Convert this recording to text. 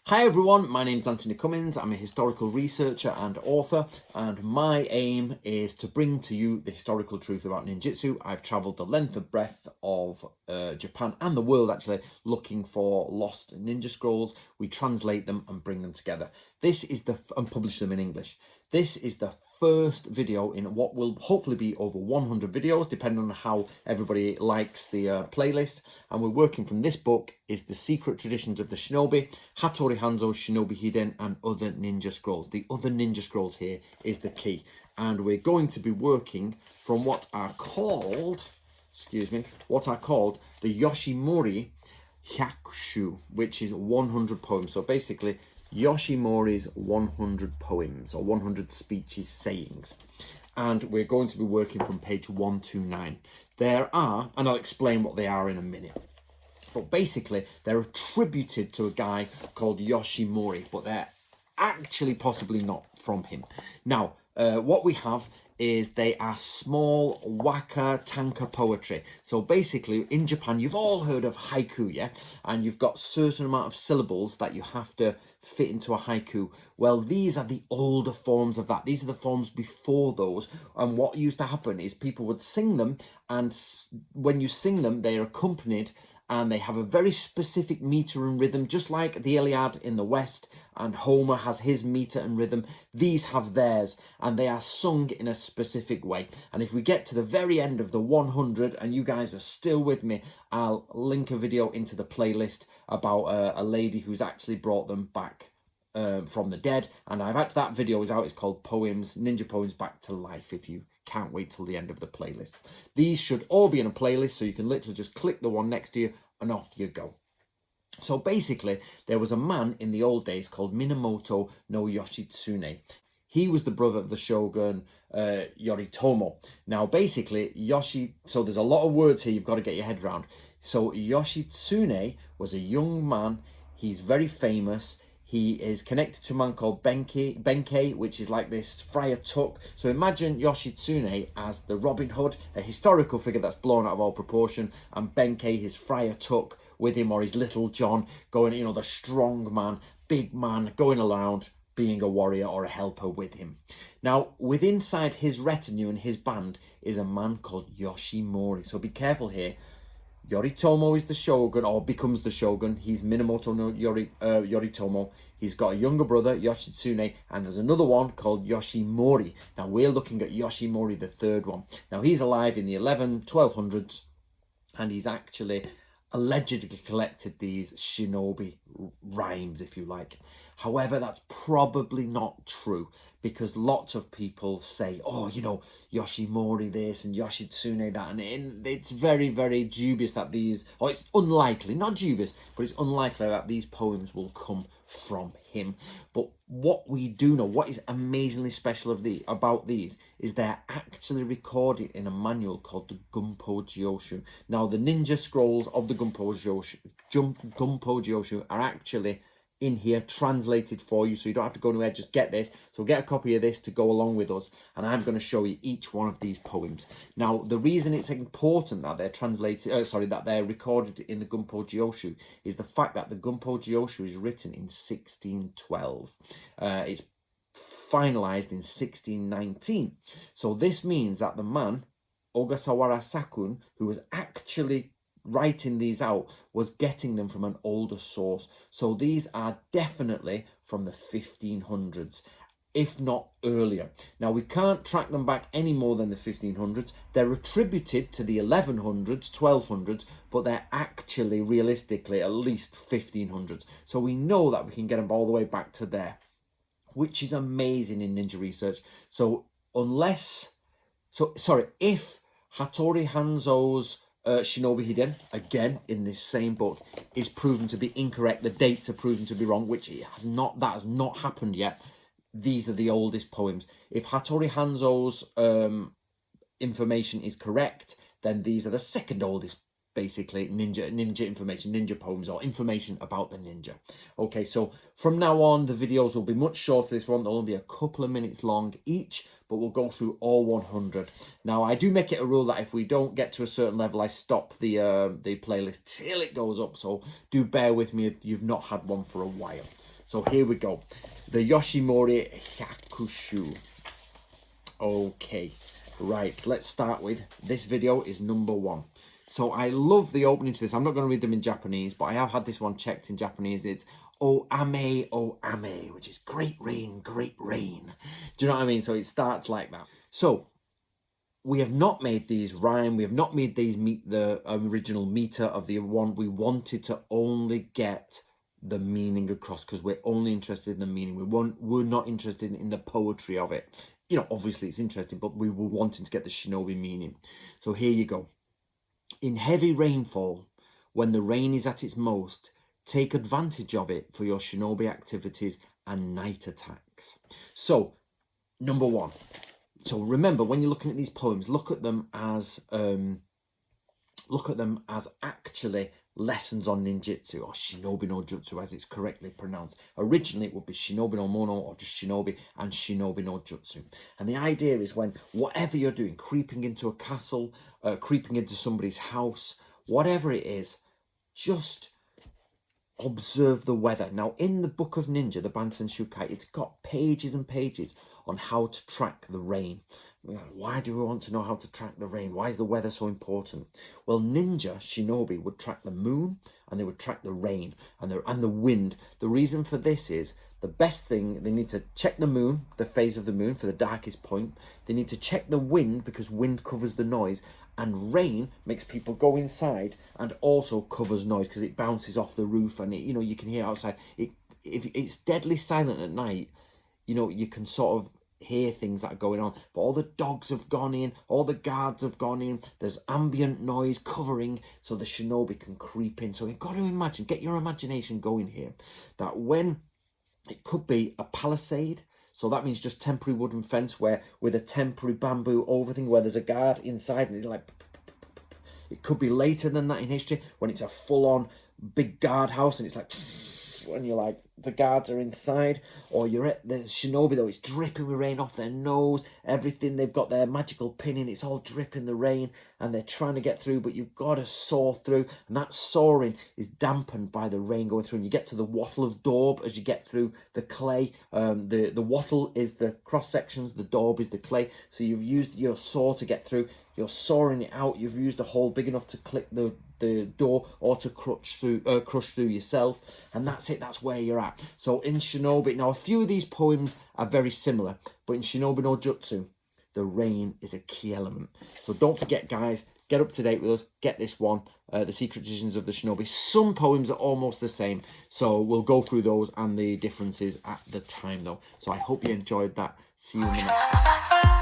Hi everyone, my name's Anthony Cummins. I'm a historical researcher and author, and my aim is to bring to you the historical truth about ninjutsu. I've travelled the length and breadth of Japan and the world actually looking for lost ninja scrolls. We translate them and bring them together. And publish them in English. This is the first video in what will hopefully be over 100 videos, depending on how everybody likes the playlist. And we're working from this book is The Secret Traditions of the Shinobi, Hattori Hanzo's Shinobi Hiden, and Other Ninja Scrolls. The other ninja scrolls here is the key. And we're going to be working from what are called the Yoshimori Hyakushu, which is 100 poems. So basically, Yoshimori's 100 poems, or 100 speeches, sayings. And we're going to be working from page 129. There are, and I'll explain what they are in a minute, but basically they're attributed to a guy called Yoshimori, but they're actually possibly not from him. Now, what we have is they are small waka tanka poetry. So basically in Japan, you've all heard of haiku, yeah? And you've got certain amount of syllables that you have to fit into a haiku. Well, these are the older forms of that. These are the forms before those. And what used to happen is people would sing them, and when you sing them, they are accompanied and they have a very specific meter and rhythm, just like the Iliad in the West and Homer has his meter and rhythm. These have theirs, and they are sung in a specific way. And if we get to the very end of the 100 and you guys are still with me, I'll link a video into the playlist about a lady who's actually brought them back from the dead. And that video is out. It's called Ninja Poems Back to Life, if you can't wait till the end of the playlist. These should all be in a playlist, so you can literally just click the one next to you and off you go. So basically, there was a man in the old days called Minamoto no Yoshitsune. He was the brother of the shogun Yoritomo. Now, basically, so there's a lot of words here you've got to get your head around. So Yoshitsune was a young man. He's very famous. He is connected to a man called Benkei, which is like this Friar Tuck. So imagine Yoshitsune as the Robin Hood, a historical figure that's blown out of all proportion, and Benkei, his Friar Tuck, with him, or his Little John, going, the strong man, big man, going around being a warrior or a helper with him. Now, inside his retinue and his band is a man called Yoshimori. So be careful here. Yoritomo is the shogun, or becomes the shogun. He's Minamoto no Yoritomo. He's got a younger brother, Yoshitsune, and there's another one called Yoshimori. Now, we're looking at Yoshimori, the third one. Now, he's alive in the 1200s, and he's actually allegedly collected these shinobi rhymes, if you like. However, that's probably not true, because lots of people say, Yoshimori this and Yoshitsune that, and it's very, very dubious that it's unlikely, not dubious, but it's unlikely that these poems will come from him. But what we do know, what is amazingly special about these, is they're actually recorded in a manual called the Gunpo Jyoshu. Now, the ninja scrolls of the Gunpo Jyoshu are actually in here, translated for you, so you don't have to go anywhere. Just get this. So get a copy of this to go along with us, and I'm going to show you each one of these poems. Now, the reason it's important that they're that they're recorded in the Gunpo Jyoshu is the fact that the Gunpo Jyoshu is written in 1612. It's finalized in 1619. So this means that the man Ogasawara Sakun, who was actually writing these out, was getting them from an older source. So these are definitely from the 1500s, if not earlier. Now, we can't track them back any more than the 1500s. They're attributed to the 1100s, 1200s, but they're actually realistically at least 1500s. So we know that we can get them all the way back to there, which is amazing in ninja research. If Hattori Hanzo's Shinobi Hiden, again in this same book, is proven to be incorrect, the dates are proven to be wrong, which has not happened yet. These are the oldest poems. If Hattori Hanzo's information is correct, then these are the second oldest, basically, ninja information, ninja poems, or information about the ninja. Okay, so from now on, the videos will be much shorter. This one, they'll only be a couple of minutes long each, but we'll go through all 100. Now, I do make it a rule that if we don't get to a certain level, I stop the playlist till it goes up. So do bear with me if you've not had one for a while. So here we go. The Yoshimori Hyakushu. Okay, right, let's start with, this video is number 1. So I love the opening to this. I'm not going to read them in Japanese, but I have had this one checked in Japanese. It's O Ame, which is great rain, great rain. Do you know what I mean? So it starts like that. So we have not made these rhyme. We have not made these meet the original meter of the one. We wanted to only get the meaning across because we're only interested in the meaning. We're not interested in the poetry of it. You know, obviously it's interesting, but we were wanting to get the shinobi meaning. So here you go. In heavy rainfall, when the rain is at its most, take advantage of it for your shinobi activities and night attacks. So, number 1. So remember, when you're looking at these poems, look at them as actually lessons on ninjutsu, or shinobi no jutsu as it's correctly pronounced. Originally it would be shinobi no mono, or just shinobi, and shinobi no jutsu. And the idea is, when whatever you're doing, creeping into a castle, creeping into somebody's house, whatever it is, just observe the weather. Now, in the Book of Ninja, the Bansen Shukai, it's got pages and pages on how to track the rain. Why do we want to know how to track the rain? Why is the weather so important? Well, ninja, shinobi, would track the moon, and they would track the rain and the wind. The reason for this is, the best thing, they need to check the moon, the phase of the moon for the darkest point. They need to check the wind, because wind covers the noise. And rain makes people go inside and also covers noise because it bounces off the roof, and you can hear outside. If it's deadly silent at night, you can sort of hear things that are going on. But all the dogs have gone in, all the guards have gone in, there's ambient noise covering, so the shinobi can creep in. So you've got to imagine, get your imagination going here, that when it could be a palisade, so that means just temporary wooden fence with a temporary bamboo over thing where there's a guard inside, and it's like, it could be later than that in history when it's a full-on big guard house and it's like, when you're like, the guards are inside, or you're at the shinobi though, it's dripping with rain off their nose, everything, they've got their magical pin in, it's all dripping the rain, and they're trying to get through, but you've got to soar through, and that soaring is dampened by the rain going through, and you get to the wattle of daub as you get through the clay. The wattle is the cross sections, the daub is the clay, so you've used your saw to get through, you're sawing it out, you've used a hole big enough to click the door, or to crush through yourself, and that's it, that's where you're at. So in shinobi, now a few of these poems are very similar, but in Shinobi no Jutsu, the rain is a key element. So don't forget, guys, get up to date with us, get this one, The Secret Traditions of the Shinobi. Some poems are almost the same, so we'll go through those and the differences at the time though. So I hope you enjoyed that. See you in the next one.